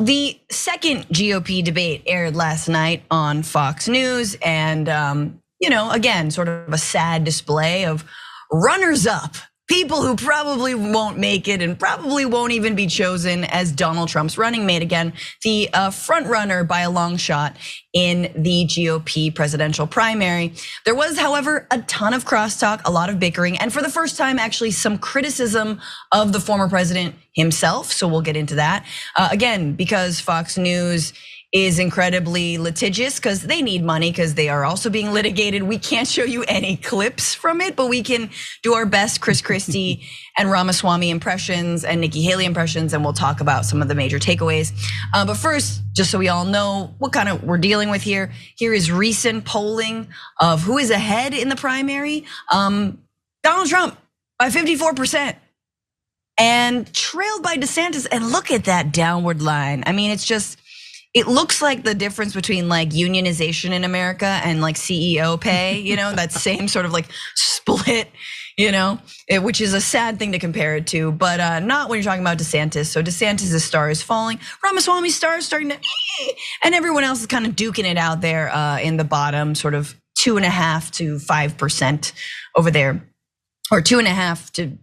the second GOP debate aired last night on Fox News, and again, sort of a sad display of runners up. People who probably won't make it and probably won't even be chosen as Donald Trump's running mate again, the front runner by a long shot in the GOP presidential primary. There was, however, a ton of crosstalk, a lot of bickering, and for the first time, actually some criticism of the former president himself. So we'll get into that. Again, because Fox News is incredibly litigious because they need money because they are also being litigated. We can't show you any clips from it, but we can do our best Chris Christie and Ramaswamy impressions and Nikki Haley impressions, and we'll talk about some of the major takeaways. But first, just so we all know what kind of we're dealing with here is recent polling of who is ahead in the primary. Donald Trump by 54%. And trailed by DeSantis, and look at that downward line. I mean, it looks like the difference between like unionization in America and like CEO pay, that same sort of like split, which is a sad thing to compare it to, but not when you're talking about DeSantis. So DeSantis' star is falling, Ramaswamy's star is starting to, and everyone else is kind of duking it out there in the bottom, sort of 2.5 to 5% over there, or 2.5 to,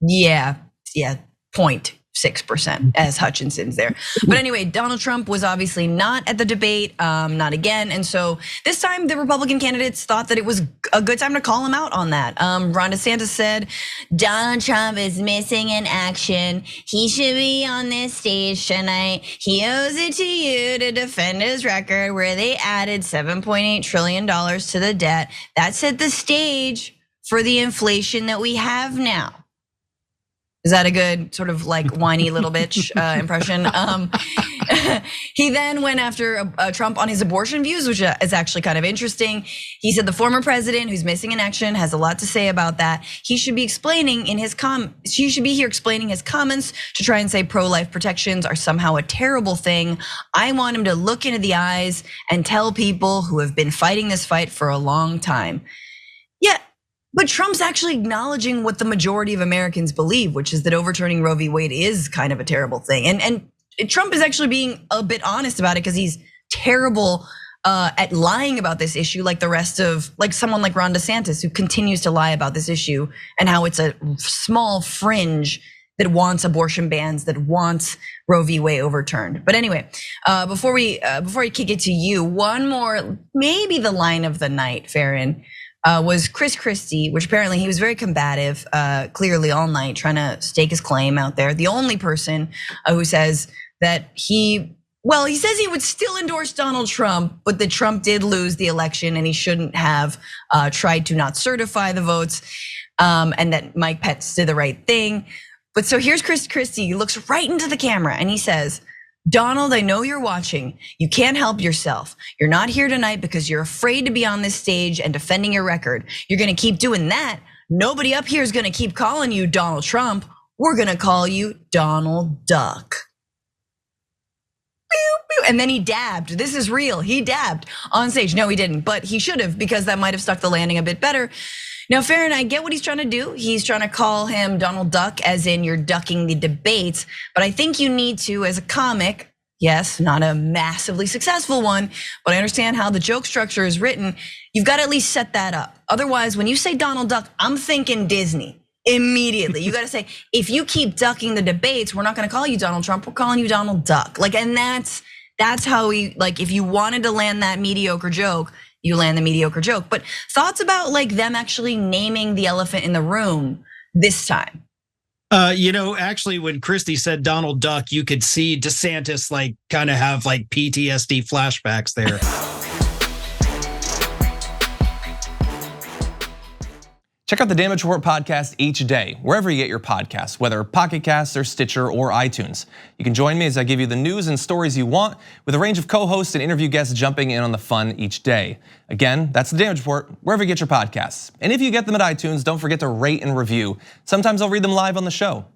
0.6% as Hutchinson's there. But anyway, Donald Trump was obviously not at the debate, not again. And so this time the Republican candidates thought that it was a good time to call him out on that. Ron DeSantis said, Donald Trump is missing in action. He should be on this stage tonight. He owes it to you to defend his record where they added $7.8 trillion to the debt. That set the stage for the inflation that we have now. Is that a good sort of like whiny little bitch impression? He then went after Trump on his abortion views, which is actually kind of interesting. He said the former president, who's missing in action, has a lot to say about that. He should be explaining he should be here explaining his comments to try and say pro-life protections are somehow a terrible thing. I want him to look into the eyes and tell people who have been fighting this fight for a long time. Yeah. But Trump's actually acknowledging what the majority of Americans believe, which is that overturning Roe v. Wade is kind of a terrible thing. And Trump is actually being a bit honest about it because he's terrible at lying about this issue, like the rest of, like someone like Ron DeSantis, who continues to lie about this issue and how it's a small fringe that wants abortion bans, that wants Roe v. Wade overturned. But anyway, before we kick it to you, one more, maybe the line of the night, Farron, was Chris Christie, which apparently he was very combative, clearly all night, trying to stake his claim out there. The only person who says that he says he would still endorse Donald Trump, but that Trump did lose the election and he shouldn't have tried to not certify the votes, and that Mike Pence did the right thing. But so here's Chris Christie, he looks right into the camera and he says, Donald, I know you're watching. You can't help yourself. You're not here tonight because you're afraid to be on this stage and defending your record. You're gonna keep doing that. Nobody up here is gonna keep calling you Donald Trump. We're gonna call you Donald Duck. And then he dabbed. This is real. He dabbed on stage. No, he didn't, but he should have, because that might have stuck the landing a bit better. Now, Farron, I get what he's trying to do. He's trying to call him Donald Duck, as in you're ducking the debates. But I think you need to, as a comic, yes, not a massively successful one, but I understand how the joke structure is written. You've got to at least set that up. Otherwise, when you say Donald Duck, I'm thinking Disney immediately. You got to say, if you keep ducking the debates, we're not going to call you Donald Trump. We're calling you Donald Duck. Like, and that's how he, like, if you wanted to land that mediocre joke, you land the mediocre joke. But thoughts about like them actually naming the elephant in the room this time? Actually, when Christie said Donald Duck, you could see DeSantis like kind of have like PTSD flashbacks there. Check out the Damage Report podcast each day, wherever you get your podcasts, whether Pocket Casts or Stitcher or iTunes. You can join me as I give you the news and stories you want, with a range of co-hosts and interview guests jumping in on the fun each day. Again, that's the Damage Report, wherever you get your podcasts. And if you get them at iTunes, don't forget to rate and review. Sometimes I'll read them live on the show.